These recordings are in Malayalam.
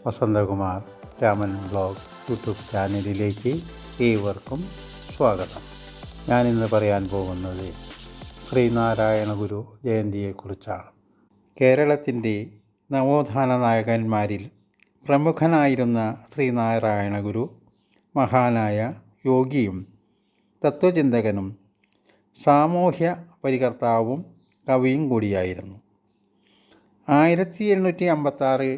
വസന്തകുമാർ രാമൻ ബ്ലോഗ് യൂട്യൂബ് ചാനലിലേക്ക് ഏവർക്കും സ്വാഗതം. ഞാനിന്ന് പറയാൻ പോകുന്നത് ശ്രീനാരായണ ഗുരു ജയന്തിയെക്കുറിച്ചാണ്. കേരളത്തിൻ്റെ നവോത്ഥാന നായകന്മാരിൽ പ്രമുഖനായിരുന്ന ശ്രീനാരായണ ഗുരു മഹാനായ യോഗിയും തത്വചിന്തകനും സാമൂഹ്യ പരികർത്താവും കവിയും കൂടിയായിരുന്നു. 1856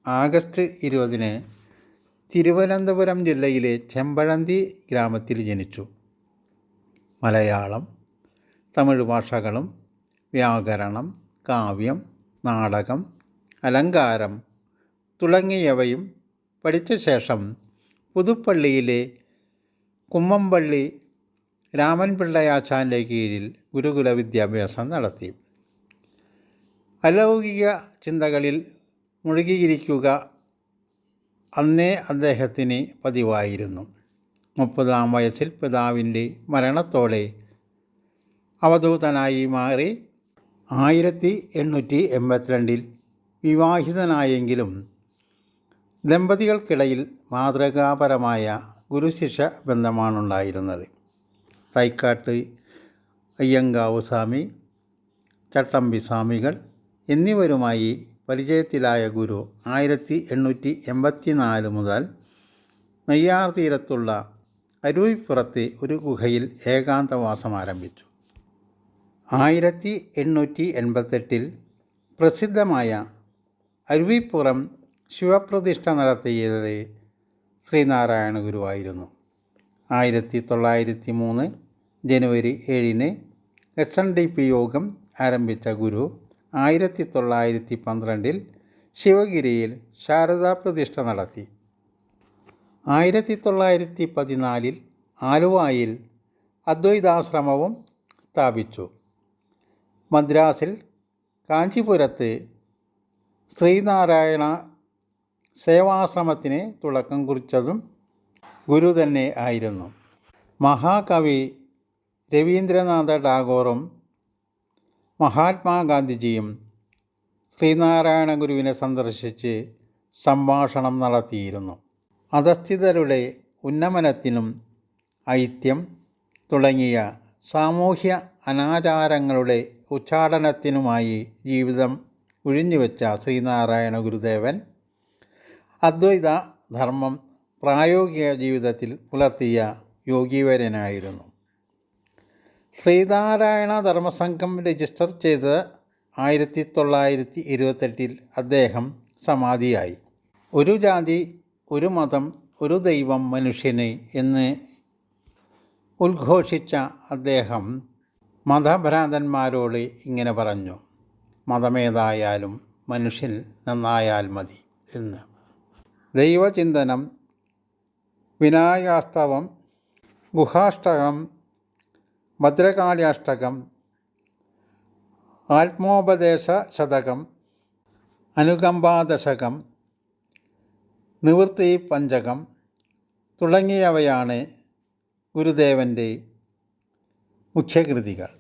ആഗസ്റ്റ് 20 തിരുവനന്തപുരം ജില്ലയിലെ ചെമ്പഴന്തി ഗ്രാമത്തിൽ ജനിച്ചു. മലയാളം, തമിഴ് ഭാഷകളും വ്യാകരണം, കാവ്യം, നാടകം, അലങ്കാരം തുടങ്ങിയവയും പഠിച്ച ശേഷം പുതുപ്പള്ളിയിലെ കുമ്മമ്പള്ളി രാമൻപിള്ളയാശാൻ്റെ കീഴിൽ ഗുരുകുല വിദ്യാഭ്യാസം നടത്തി. അലൗകിക ചിന്തകളിൽ മുഴുകിയിരിക്കുക അന്നേ അദ്ദേഹത്തിന് പതിവായിരുന്നു. 30-ാം വയസ്സിൽ പിതാവിൻ്റെ മരണത്തോടെ അവധൂതനായി മാറി. 1882 വിവാഹിതനായെങ്കിലും ദമ്പതികൾക്കിടയിൽ മാതൃകാപരമായ ഗുരുശിഷ്യ ബന്ധമാണുണ്ടായിരുന്നത്. തൈക്കാട്ട് അയ്യങ്കാവ് സ്വാമി, ചട്ടമ്പി സ്വാമികൾ എന്നിവരുമായി പരിചയത്തിലായ ഗുരു 1884 മുതൽ നെയ്യാർ തീരത്തുള്ള അരുവിപ്പുറത്ത് ഒരു ഗുഹയിൽ ഏകാന്തവാസം ആരംഭിച്ചു. 1888 പ്രസിദ്ധമായ അരുവിപ്പുറം ശിവപ്രതിഷ്ഠ നടത്തിയത് ശ്രീനാരായണ ഗുരുവായിരുന്നു. 1903 ജനുവരി 7 SNDP യോഗം ആരംഭിച്ച ഗുരു 1912 ശിവഗിരിയിൽ ശാരദാ പ്രതിഷ്ഠ നടത്തി. 1914 ആലുവായിൽ അദ്വൈതാശ്രമവും സ്ഥാപിച്ചു. മദ്രാസിൽ കാഞ്ചീപുരത്ത് ശ്രീനാരായണ സേവാശ്രമത്തിന് തുടക്കം കുറിച്ചതും ഗുരു തന്നെ ആയിരുന്നു. മഹാകവി രവീന്ദ്രനാഥ ടാഗോറും മഹാത്മാഗാന്ധിജിയും ശ്രീനാരായണ ഗുരുവിനെ സന്ദർശിച്ച് സംഭാഷണം നടത്തിയിരുന്നു. അധസ്ഥിതരുടെ ഉന്നമനത്തിനും ഐക്യം തുടങ്ങിയ സാമൂഹ്യ അനാചാരങ്ങളുടെ ഉച്ചാടനത്തിനുമായി ജീവിതം ഉഴിഞ്ഞുവെച്ച ശ്രീനാരായണ ഗുരുദേവൻ അദ്വൈത ധർമ്മം പ്രായോഗിക ജീവിതത്തിൽ പുലർത്തിയ യോഗീവര്യനായിരുന്നു. ശ്രീനാരായണ ധർമ്മസംഘം രജിസ്റ്റർ ചെയ്ത് 1928 അദ്ദേഹം സമാധിയായി. ഒരു ജാതി, ഒരു മതം, ഒരു ദൈവം മനുഷ്യന് എന്ന് ഉദ്ഘോഷിച്ച അദ്ദേഹം മതഭ്രാന്തന്മാരോട് ഇങ്ങനെ പറഞ്ഞു: മതമേതായാലും മനുഷ്യൻ നന്നായാൽ മതി എന്ന്. ദൈവചിന്തനം, വിനായകാസ്തവം, ഗുഹാഷ്ടകം, ഭദ്രകാളിയാഷ്ടകം, ആത്മോപദേശ ശതകം, അനുകമ്പാദശകം, നിവൃത്തി പഞ്ചകം തുടങ്ങിയവയാണ് ഗുരുദേവൻ്റെ മുഖ്യകൃതികൾ.